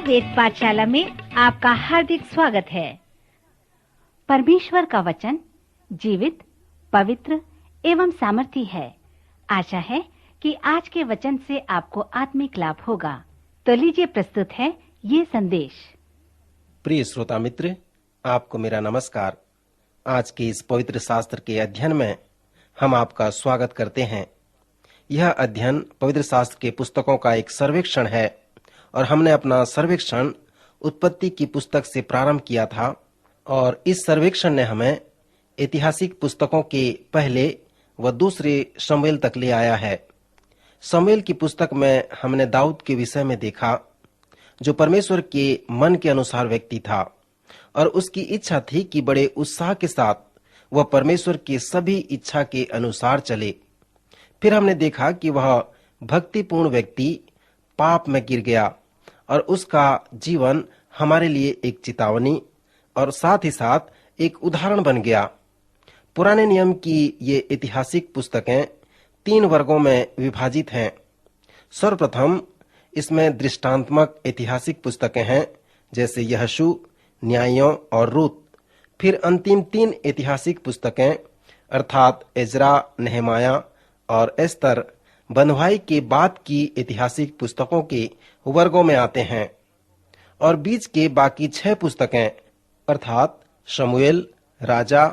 वेद पाठशाला में आपका हार्दिक स्वागत है। परमेश्वर का वचन जीवित, पवित्र एवं सामर्थी है। आशा है कि आज के वचन से आपको आत्मिक लाभ होगा। तो लीजिए प्रस्तुत है ये संदेश। प्रिय श्रोता मित्र, आपको मेरा नमस्कार। आज के इस पवित्र शास्त्र के अध्ययन में हम आपका स्वागत करते हैं। यह अध्ययन पवित्र शास्त्र के पुस्तकों का एक सर्वेक्षण है और हमने अपना सर्वेक्षण उत्पत्ति की पुस्तक से प्रारंभ किया था और इस सर्वेक्षण ने हमें ऐतिहासिक पुस्तकों के पहले व दूसरे शमूएल तक ले आया है। शमूएल की पुस्तक में हमने दाऊद के विषय में देखा, जो परमेश्वर के मन के अनुसार व्यक्ति था और उसकी इच्छा थी कि बड़े उत्साह के साथ वह परमेश्वर की सभी इच्छा के अनुसार चले। फिर हमने देखा कि वह भक्तिपूर्ण व्यक्ति पाप में गिर गया और उसका जीवन हमारे लिए एक चेतावनी और साथ ही साथ एक उदाहरण बन गया। पुराने नियम की ये ऐतिहासिक पुस्तकें 3 वर्गों में विभाजित हैं। सर्वप्रथम इसमें दृष्टांतमक ऐतिहासिक पुस्तकें हैं, जैसे यहोशू, न्यायों और रूत। फिर अंतिम 3 ऐतिहासिक पुस्तकें अर्थात एजरा, नेहमाया और एस्तर बंधुआई के बाद की ऐतिहासिक पुस्तकों के वर्गों में आते हैं। और बीच के बाकी 6 पुस्तकें अर्थात शमूएल, राजा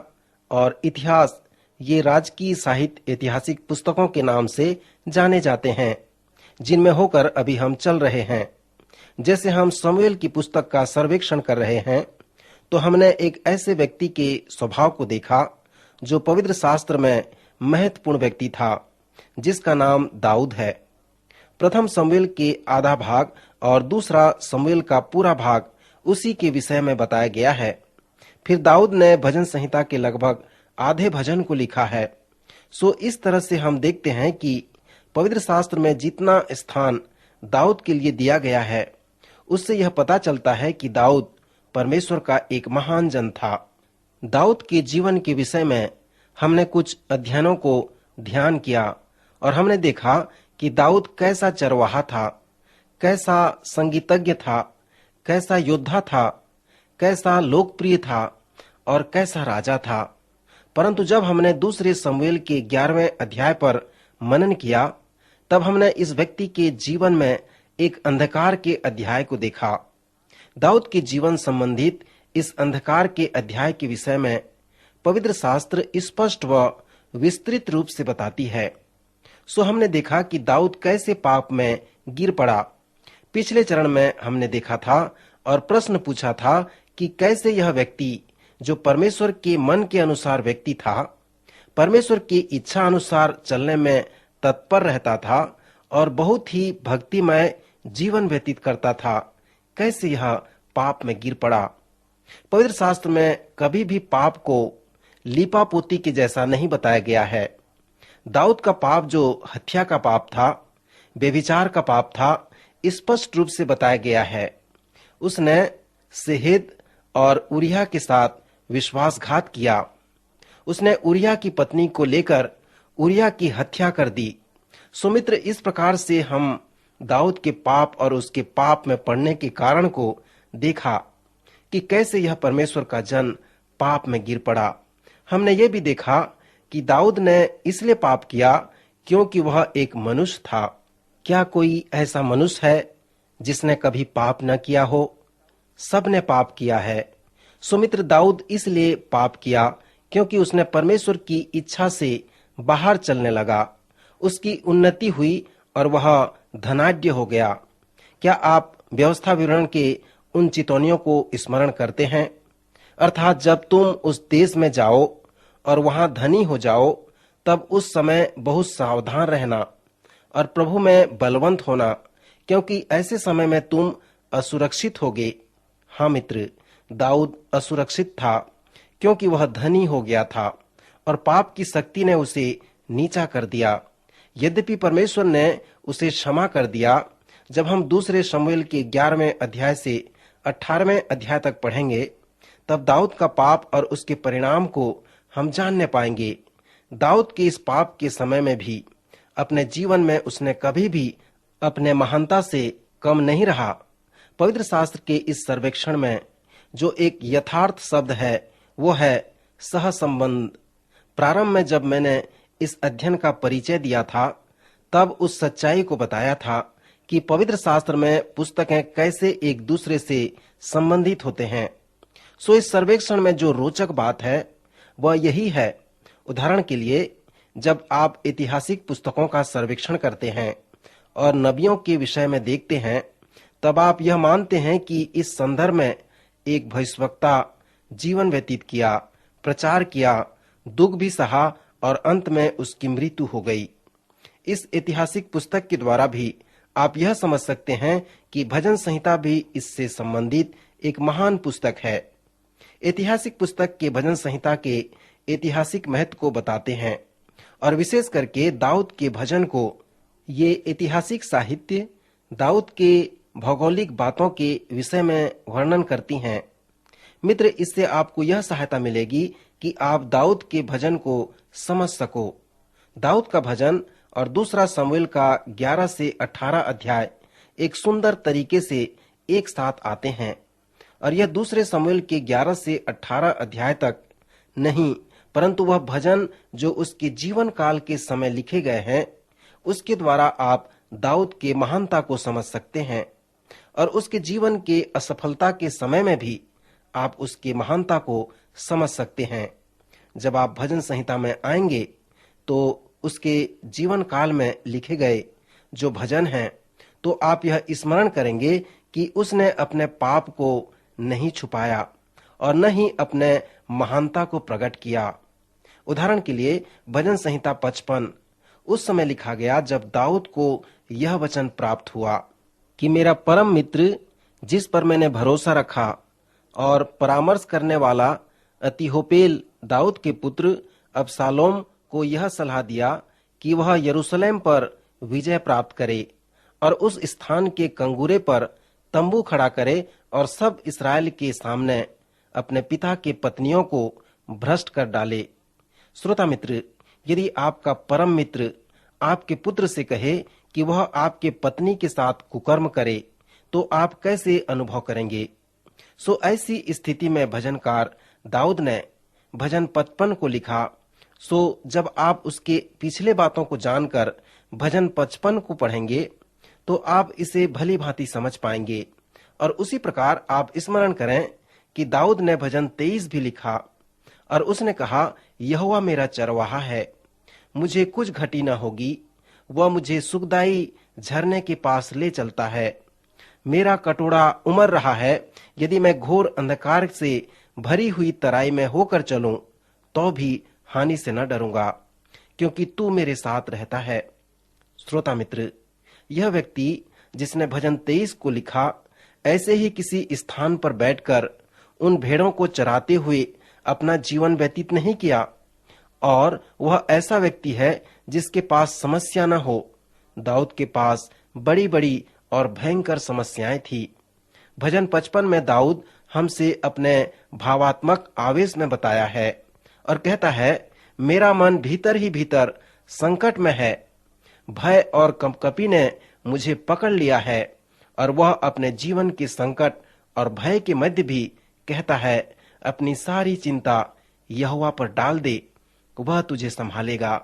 और इतिहास, ये राजकीय साहित्य ऐतिहासिक पुस्तकों के नाम से जाने जाते हैं, जिनमें होकर अभी हम चल रहे हैं। जैसे हम शमूएल की पुस्तक का सर्वेक्षण कर रहे हैं, तो हमने एक ऐसे व्यक्ति के स्वभाव को देखा जो पवित्र शास्त्र में महत्वपूर्ण व्यक्ति था, जिसका नाम दाऊद है। प्रथम शमूएल के आधा भाग और दूसरा शमूएल का पूरा भाग उसी के विषय में बताया गया है। फिर दाऊद ने भजन संहिता के लगभग आधे भजन को लिखा है। सो इस तरह से हम देखते हैं कि पवित्र शास्त्र में जितना स्थान दाऊद के लिए दिया गया है, उससे यह पता चलता है कि दाऊद परमेश्वर का एक महान जन था। दाऊद के जीवन के विषय में हमने कुछ अध्ययनों को ध्यान किया और हमने देखा कि दाऊद कैसा चरवाहा था, कैसा संगीतज्ञ था, कैसा योद्धा था, कैसा लोकप्रिय था और कैसा राजा था। परंतु जब हमने दूसरे शमूएल के 11वें अध्याय पर मनन किया, तब हमने इस व्यक्ति के जीवन में एक अंधकार के अध्याय को देखा। दाऊद के जीवन संबंधित इस अंधकार के अध्याय के विषय में पवित्र शास्त्र स्पष्ट व विस्तृत रूप से बताती है। सो हमने देखा कि दाऊद कैसे पाप में गिर पड़ा। पिछले चरण में हमने देखा था और प्रश्न पूछा था कि कैसे यह व्यक्ति, जो परमेश्वर के मन के अनुसार व्यक्ति था, परमेश्वर की इच्छा अनुसार चलने में तत्पर रहता था और बहुत ही भक्तिमय जीवन व्यतीत करता था, कैसे यह पाप में गिर पड़ा। पवित्र शास्त्र में कभी भी पाप को लीपापोती के जैसा नहीं बताया गया है। दाऊद का पाप, जो हत्या का पाप था, व्यभिचार का पाप था, स्पष्ट रूप से बताया गया है। उसने सेहेद और उरिया के साथ विश्वासघात किया। उसने उरिया की पत्नी को लेकर उरिया की हत्या कर दी। सुमित्र, इस प्रकार से हम दाऊद के पाप और उसके पाप में पड़ने के कारण को देखा कि कैसे यह परमेश्वर का जन पाप में गिर पड़ा। हमने ये भी देखा कि दाऊद ने इसलिए पाप किया क्योंकि वह एक मनुष्य था। क्या कोई ऐसा मनुष्य है जिसने कभी पाप न किया हो? सब ने पाप किया है। सुमित्र, दाऊद इसलिए पाप किया क्योंकि उसने परमेश्वर की इच्छा से बाहर चलने लगा। उसकी उन्नति हुई और वह धनाढ्य हो गया। क्या आप व्यवस्था विवरण के उन चितौनियों को स्मरण करते हैं? अर्थात जब तुम उस देश में जाओ और वहां धनी हो जाओ, तब उस समय बहुत सावधान रहना और प्रभु में बलवंत होना, क्योंकि ऐसे समय में तुम असुरक्षित होगे। हाँ मित्र, दाऊद असुरक्षित था क्योंकि वह धनी हो गया था और पाप की शक्ति ने उसे नीचा कर दिया। यद्यपि परमेश्वर ने उसे क्षमा कर दिया। जब हम दूसरे शमूएल के 11वें अध्याय से 18वें अध्याय तक पढ़ेंगे, तब दाऊद का पाप और उसके परिणाम को हम जानने पाएंगे। दाऊद के इस पाप के समय में भी अपने जीवन में उसने कभी भी अपने महानता से कम नहीं रहा। पवित्र शास्त्र के इस सर्वेक्षण में जो एक यथार्थ शब्द है वो है सह संबंध। प्रारंभ में जब मैंने इस अध्ययन का परिचय दिया था तब उस सच्चाई को बताया था कि पवित्र शास्त्र में पुस्तकें कैसे एक दूसरे से संबंधित होते हैं। सो इस सर्वेक्षण में जो रोचक बात है वह यही है। उदाहरण के लिए जब आप ऐतिहासिक पुस्तकों का सर्वेक्षण करते हैं और नबियों के विषय में देखते हैं तब आप यह मानते हैं कि इस संदर्भ में एक भविष्यवक्ता जीवन व्यतीत किया, प्रचार किया, दुख भी सहा और अंत में उसकी मृत्यु हो गई। इस ऐतिहासिक पुस्तक के द्वारा भी आप यह समझ सकते हैं कि भजन संहिता भी इससे संबंधित एक महान पुस्तक है। ऐतिहासिक पुस्तक के भजन संहिता के ऐतिहासिक महत्व को बताते हैं और विशेष करके दाऊद के भजन को। ये ऐतिहासिक साहित्य दाऊद के भौगोलिक बातों के विषय में वर्णन करती हैं। मित्र, इससे आपको यह सहायता मिलेगी कि आप दाऊद के भजन को समझ सको। दाऊद का भजन और दूसरा शमूएल का 11 से 18 अध्याय एक सुंदर तरीके से एक साथ आते हैं और यह दूसरे शमूएल के 11 से 18 अध्याय तक नहीं, परंतु वह भजन जो उसके जीवन काल के समय लिखे गए हैं उसके द्वारा आप दाऊद के महानता को समझ सकते हैं और उसके जीवन के असफलता के समय में भी आप उसके महानता को समझ सकते हैं। जब आप भजन संहिता में आएंगे तो उसके जीवन काल में लिखे गए जो भजन हैं तो आप यह स्मरण करेंगे कि उसने अपने पाप को नहीं छुपाया और न ही अपने महानता को प्रकट किया। उदाहरण के लिए भजन संहिता 55 उस समय लिखा गया जब दाऊद को यह वचन प्राप्त हुआ कि मेरा परम मित्र जिस पर मैंने भरोसा रखा और परामर्श करने वाला अहीतोपेल दाऊद के पुत्र अबशालोम को यह सलाह दिया कि वह यरूशलेम पर विजय प्राप्त करे और उस स्थान के कंगूरे पर तंबू खड़ा करे और सब इस्राएल के सामने अपने पिता के पत्नियों को भ्रष्ट कर डाले। श्रोता मित्र, यदि आपका परम मित्र आपके पुत्र से कहे कि वह आपके पत्नी के साथ कुकर्म करे तो आप कैसे अनुभव करेंगे? सो ऐसी स्थिति में भजनकार दाऊद ने भजन 55 को लिखा। सो जब आप उसके पिछले बातों को जानकर भजन 55 को पढ़ेंगे तो आप इसे भली भांति समझ पाएंगे और उसी प्रकार आप स्मरण करें कि दाऊद ने भजन 23 भी लिखा और उसने कहा, यहोवा मेरा चरवाहा है, मुझे कुछ घटी न होगी। वह मुझे सुखदाई झरने के पास ले चलता है। मेरा कटोरा उमड़ रहा है, यदि मैं घोर अंधकार से भरी हुई तराई में होकर चलूं तो भी हानि से न डरूंगा, क्योंकि तू मेरे साथ रहता है। श्रोता मित्र, यह व्यक्ति जिसने भजन 23 को लिखा ऐसे ही किसी स्थान पर बैठकर उन भेड़ों को चराते हुए अपना जीवन व्यतीत नहीं किया और वह ऐसा व्यक्ति है जिसके पास समस्या न हो। दाऊद के पास बड़ी बड़ी और भयंकर समस्याएं थी। भजन 55 में दाऊद हमसे अपने भावात्मक आवेश में बताया है और कहता है, मेरा मन भीतर ही भीतर संकट में है, भय और कंपकपी ने मुझे पकड़ लिया है। और वह अपने जीवन के संकट और भय के मध्य भी कहता है, अपनी सारी चिंता यहोवा पर डाल दे, वह तुझे संभालेगा।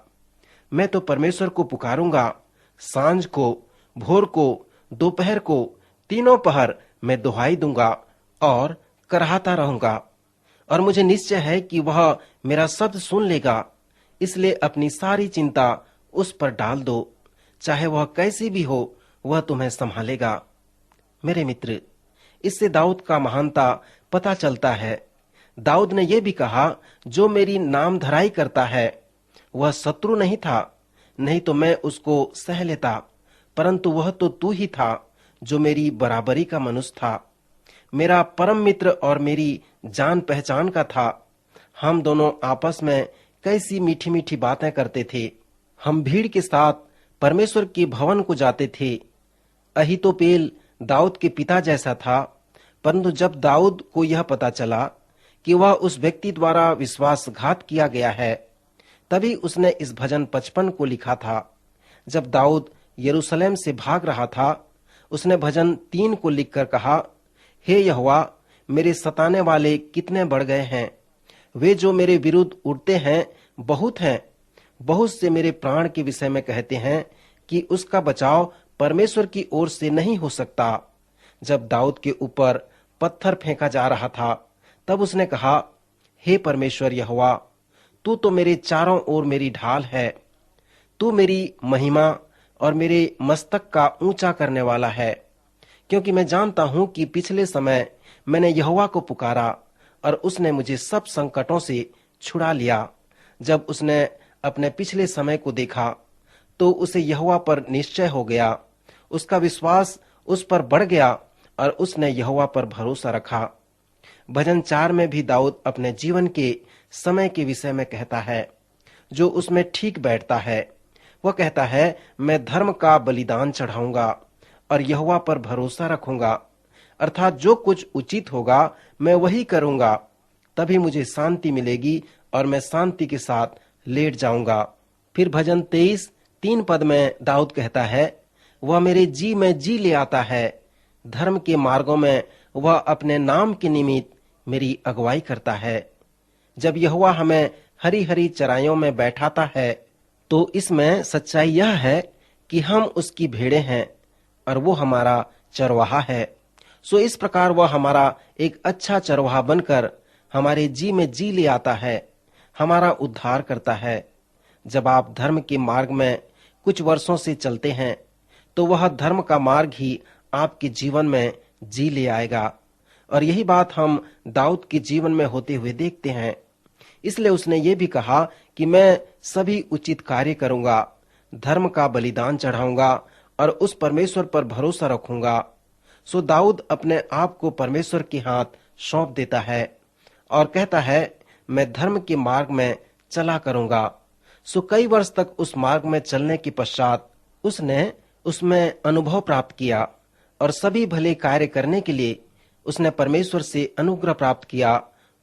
मैं तो परमेश्वर को पुकारूंगा, सांझ को, भोर को, दोपहर को, तीनों पहर मैं दुहाई दूंगा और कराहता रहूंगा और मुझे निश्चय है कि वह मेरा शब्द सुन लेगा। इसलिए अपनी सारी चिंता उस पर डाल दो, चाहे वह कैसी भी हो, वह तुम्हें संभालेगा। मेरे मित्र, इससे दाऊद का महानता पता चलता है। दाऊद ने यह भी कहा, जो मेरी नाम धराई करता है वह शत्रु नहीं था, नहीं तो मैं उसको सह लेता, परंतु वह तो तू ही था जो मेरी बराबरी का मनुष्य था, मेरा परम मित्र और मेरी जान पहचान का था। हम दोनों आपस में कैसी मीठी मीठी बातें करते थे। हम भीड़ के साथ परमेश्वर के भवन को जाते थे। अहीतोपेल दाऊद के पिता जैसा था, परंतु जब दाऊद को यह पता चला कि वह उस व्यक्ति द्वारा विश्वासघात किया गया है, तभी उसने इस भजन 55 को लिखा था। जब दाऊद यरूशलेम से भाग रहा था, उसने भजन 3 को लिखकर कहा, हे यहोवा, मेरे सताने वाले कितने बढ़ गए हैं, वे जो मेरे विरुद्ध उठते हैं बहुत हैं। बहुत से मेरे प्राण के विषय में कहते हैं कि उसका बचाव परमेश्वर की ओर से नहीं हो सकता। जब दाऊद के ऊपर पत्थर फेंका जा रहा था, तब उसने कहा, हे परमेश्वर यहोवा, तू तो मेरे चारों ओर मेरी ढाल है। तू मेरी महिमा और मेरे मस्तक का ऊंचा करने वाला है, क्योंकि मैं जानता हूं कि पिछले समय मैंने यहोवा को पुकारा और उसने मुझे सब संकटों से छुड़ा लिया। जब उसने अपने पिछले समय को देखा तो उसे यहोवा पर निश्चय हो गया, उसका विश्वास उस पर बढ़ गया और उसने यहोवा पर भरोसा रखा। भजन 4 में भी दाऊद अपने जीवन के समय के विषय में कहता है जो उसमें ठीक बैठता है। वह कहता है, मैं धर्म का बलिदान चढ़ाऊंगा और यहोवा पर भरोसा रखूंगा, अर्थात जो कुछ उचित होगा मैं वही करूंगा, तभी मुझे शांति मिलेगी और मैं शांति के साथ लेट जाऊंगा। फिर भजन 23:3 पद में दाऊद कहता है, वह मेरे जी में जी ले आता है, धर्म के मार्गों में वह अपने नाम के निमित्त मेरी अगुवाई करता है। जब यहोवा हमें हरी हरी चराइयों में बैठाता है तो इसमें सच्चाई यह है कि हम उसकी भेड़ें हैं और वो हमारा चरवाहा है। सो इस प्रकार वह हमारा एक अच्छा चरवाहा बनकर हमारे जी में जी ले आता है, हमारा उद्धार करता है। जब आप धर्म के मार्ग में कुछ वर्षों से चलते हैं तो वह धर्म का मार्ग ही आपके जीवन में जी ले आएगा, और यही बात हम दाऊद के जीवन में होते हुए देखते हैं। इसलिए उसने ये भी कहा कि मैं सभी उचित कार्य करूंगा, धर्म का बलिदान चढ़ाऊंगा और उस परमेश्वर पर भरोसा रखूंगा। सो दाऊद अपने आप को परमेश्वर के हाथ सौंप देता है और कहता है, मैं धर्म के मार्ग में चला करूंगा। सो कई वर्ष तक उस मार्ग में चलने के पश्चात उसने उसमें अनुभव प्राप्त किया और सभी भले कार्य करने के लिए उसने परमेश्वर से अनुग्रह प्राप्त किया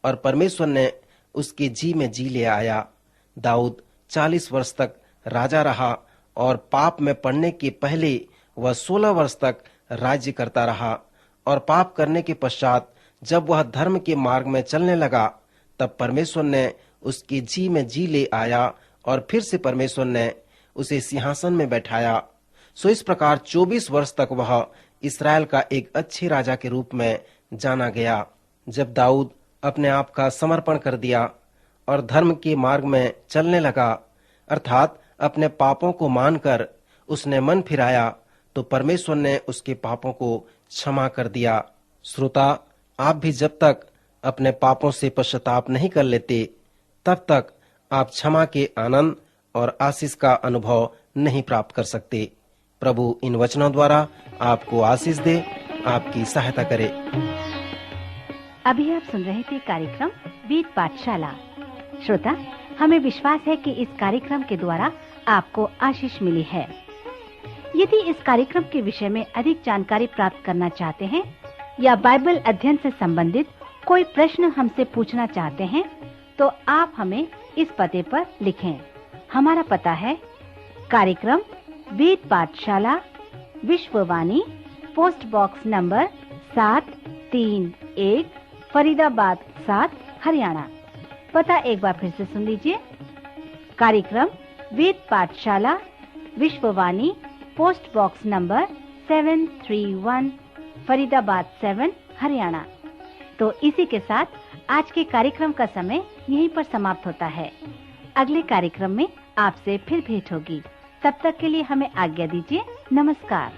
और परमेश्वर ने उसके जी में जी ले आया। दाऊद 40 वर्ष तक राजा रहा और पाप में पड़ने के पहले वह 16 वर्ष तक राज्य करता रहा, और पाप करने के पश्चात जब वह धर्म के मार्ग में चलने लगा तब परमेश्वर ने उसके जी में जी ले आया और फिर से परमेश्वर ने उसे सिंहासन में बैठाया। सो इस प्रकार 24 वर्ष तक वह इस्राएल का एक अच्छे राजा के रूप में जाना गया। जब दाऊद अपने आप का समर्पण कर दिया और धर्म के मार्ग में चलने लगा, अर्थात अपने पापों को मानकर उसने मन फिराया, तो परमेश्वर ने उसके पापों को क्षमा कर दिया। श्रोता, आप भी जब तक अपने पापों से पश्चाताप नहीं कर लेते तब तक आप क्षमा के आनंद और आशीष का अनुभव नहीं प्राप्त कर सकते। प्रभु इन वचनों द्वारा आपको आशीष दे, आपकी सहायता करे। अभी आप सुन रहे थे कार्यक्रम वेद पाठशाला। श्रोता, हमें विश्वास है कि इस कार्यक्रम के द्वारा आपको आशीष मिली है। यदि इस कार्यक्रम के विषय में अधिक जानकारी प्राप्त करना चाहते हैं या बाइबल अध्ययन से संबंधित कोई प्रश्न हमसे पूछना चाहते हैं, तो आप हमें इस पते पर लिखें। हमारा पता है कार्यक्रम Ved Pathshala, Vishwavani, post box number 731, Faridabad 7, Haryana. पता एक बार फिर से सुन लीजिए। कार्यक्रम Ved Pathshala, Vishwavani, post box number 731, Faridabad 7, Haryana. तो इसी के साथ आज के कार्यक्रम का समय यहीं पर समाप्त होता है। अगले कार्यक्रम में आपसे फिर भेंट होगी। तब तक के लिए हमें आज्ञा दीजिए। नमस्कार।